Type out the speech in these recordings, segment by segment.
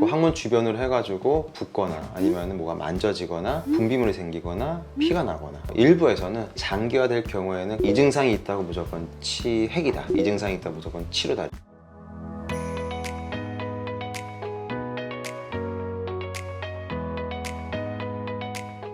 그 항문 주변으로 해가지고 붓거나 아니면 뭐가 만져지거나 분비물이 생기거나 피가 나거나, 일부에서는 장기화될 경우에는 이 증상이 있다고 무조건 치핵이다, 이 증상이 있다고 무조건 치료다.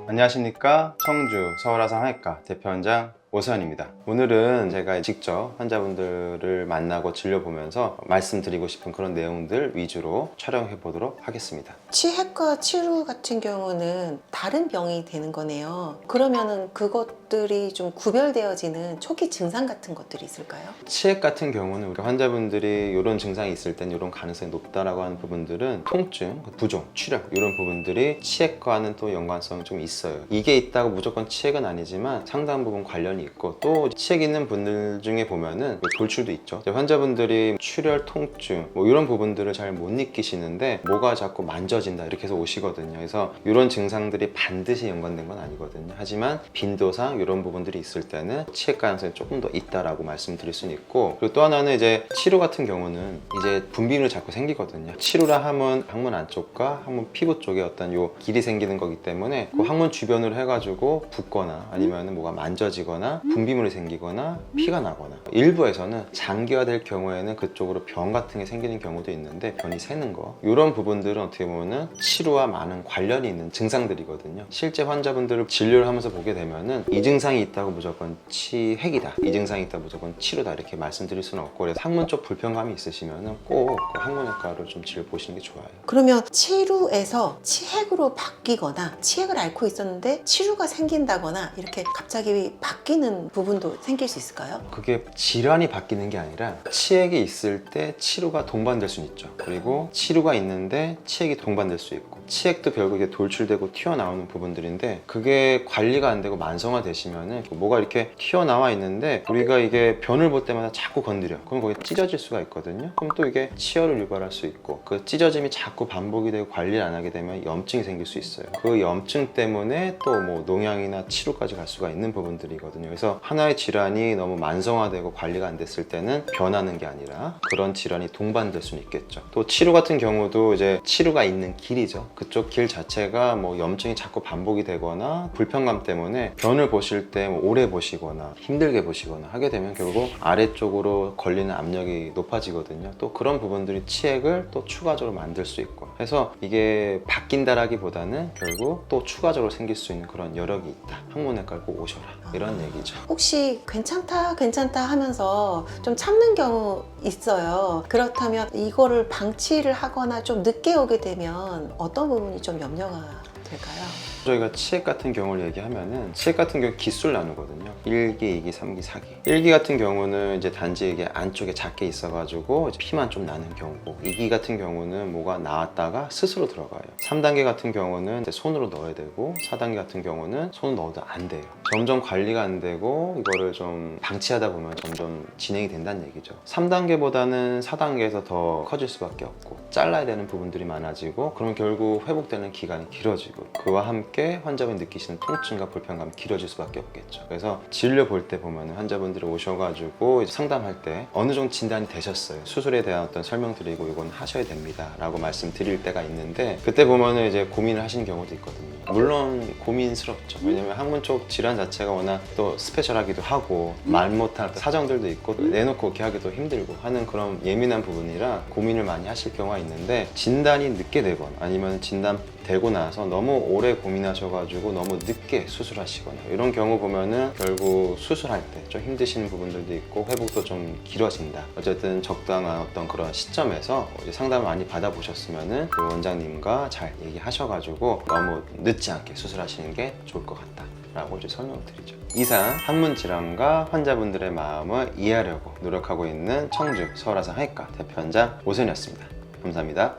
안녕하십니까. 청주 서울아산하이과 대표원장 오세환입니다. 오늘은 제가 직접 환자분들을 만나고 진료보면서 말씀드리고 싶은 그런 내용들 위주로 촬영해 보도록 하겠습니다. 치핵과 치루 같은 경우는 다른 병이 되는 거네요. 그러면은 그것들이 좀 구별되어지는 초기 증상 같은 것들이 있을까요? 치핵 같은 경우는 우리 환자분들이 이런 증상이 있을 땐 이런 가능성이 높다라고 하는 부분들은 통증, 부종, 출혈 이런 부분들이 치핵과는 또 연관성이 좀 있어요. 이게 있다고 무조건 치핵은 아니지만 상당 부분 관련이 있고, 또 치핵 있는 분들 중에 보면은 돌출도 있죠. 환자분들이 출혈, 통증 뭐 이런 부분들을 잘 못 느끼시는데 뭐가 자꾸 만져진다 이렇게 해서 오시거든요. 그래서 이런 증상들이 반드시 연관된 건 아니거든요. 하지만 빈도상 이런 부분들이 있을 때는 치핵 가능성이 조금 더 있다라고 말씀드릴 수는 있고, 그리고 또 하나는 이제 치루 같은 경우는 이제 분비물이 자꾸 생기거든요. 치루라 하면 항문 안쪽과 항문 피부 쪽에 어떤 요 길이 생기는 거기 때문에 그 항문 주변으로 해가지고 붓거나 아니면 뭐가 만져지거나 분비물이 생기거나 피가 나거나, 일부에서는 장기화될 경우에는 그쪽으로 병 같은 게 생기는 경우도 있는데 변이 새는 거, 이런 부분들은 어떻게 보면은 치루와 많은 관련이 있는 증상들이거든요. 실제 환자분들을 진료를 하면서 보게 되면은 이 증상이 있다고 무조건 치핵이다, 이 증상이 있다고 무조건 치료다 이렇게 말씀드릴 수는 없고, 그래서 항문 쪽 불편감이 있으시면은 꼭 그 항문외과를 좀 진료 보시는 게 좋아요. 그러면 치루에서 치핵으로 바뀌거나 치핵을 앓고 있었는데 치루가 생긴다거나 이렇게 갑자기 바뀌는 부분도 생길 수 있을까요? 그게 질환이 바뀌는 게 아니라 치핵이 있을 때 치루가 동반될 수는 있죠. 그리고 치루가 있는데 치핵이 동반될 수 있고, 치핵도 결국에 돌출되고 튀어나오는 부분들인데, 그게 관리가 안 되고 만성화 되시면은 뭐가 이렇게 튀어나와 있는데 우리가 이게 변을 볼 때마다 자꾸 건드려. 그럼 거기 찢어질 수가 있거든요. 그럼 또 이게 치열을 유발할 수 있고, 그 찢어짐이 자꾸 반복이 되고 관리를 안 하게 되면 염증이 생길 수 있어요. 그 염증 때문에 또 뭐 농양이나 치료까지 갈 수가 있는 부분들이거든요. 그래서 하나의 질환이 너무 만성화되고 관리가 안 됐을 때는 변하는 게 아니라 그런 질환이 동반될 수는 있겠죠. 또 치루 같은 경우도 이제 치루가 있는 길이죠. 그쪽 길 자체가 뭐 염증이 자꾸 반복이 되거나 불편감 때문에 변을 보실 때 뭐 오래 보시거나 힘들게 보시거나 하게 되면 결국 아래쪽으로 걸리는 압력이 높아지거든요. 또 그런 부분들이 치핵을 또 추가적으로 만들 수 있고, 해서 이게 바뀐다라기보다는 결국 또 추가적으로 생길 수 있는 그런 여력이 있다. 항문외과를 꼭 오셔라, 이런 얘기죠. 혹시 괜찮다 하면서 좀 참는 경우 있어요. 그렇다면 이거를 방치를 하거나 좀 늦게 오게 되면 어떤 부분이 좀 염려가 될까요? 저희가 치핵 같은 경우를 얘기하면은, 치핵 같은 경우 기수를 나누거든요. 1기, 2기, 3기, 4기. 1기 같은 경우는 이제 단지 이게 안쪽에 작게 있어가지고 피만 좀 나는 경우고, 2기 같은 경우는 뭐가 나왔다가 스스로 들어가요. 3단계 같은 경우는 이제 손으로 넣어야 되고, 4단계 같은 경우는 손을 넣어도 안 돼요. 점점 관리가 안 되고 이거를 좀 방치하다 보면 점점 진행이 된다는 얘기죠. 3단계보다는 4단계에서 더 커질 수밖에 없고, 잘라야 되는 부분들이 많아지고, 그러면 결국 회복되는 기간이 길어지고, 그와 함께 환자분이 느끼시는 통증과 불편감이 길어질 수밖에 없겠죠. 그래서 진료 볼 때 보면 환자분들이 오셔가지고 상담할 때 어느 정도 진단이 되셨어요. 수술에 대한 어떤 설명드리고 이건 하셔야 됩니다 라고 말씀드릴 때가 있는데, 그때 보면은 이제 고민을 하시는 경우도 있거든요. 물론 고민스럽죠. 왜냐면 항문 쪽 질환 자체가 워낙 또 스페셜하기도 하고 말 못할 사정들도 있고 내놓고 이렇게 하기도 힘들고 하는 그런 예민한 부분이라 고민을 많이 하실 경우가 있는데, 진단이 늦게 되거나 아니면 진단 되고 나서 너무 오래 고민하셔가지고 너무 늦게 수술하시거나 이런 경우 보면은 결국 수술할 때 좀 힘드시는 부분들도 있고 회복도 좀 길어진다. 어쨌든 적당한 어떤 그런 시점에서 이제 상담을 많이 받아보셨으면은 그 원장님과 잘 얘기하셔가지고 너무 늦지 않게 수술하시는 게 좋을 것 같다 라고 이제 설명을 드리죠. 이상 항문 질환과 환자분들의 마음을 이해하려고 노력하고 있는 청주 서울아산하이과 대표원장 오세환이었습니다. 감사합니다.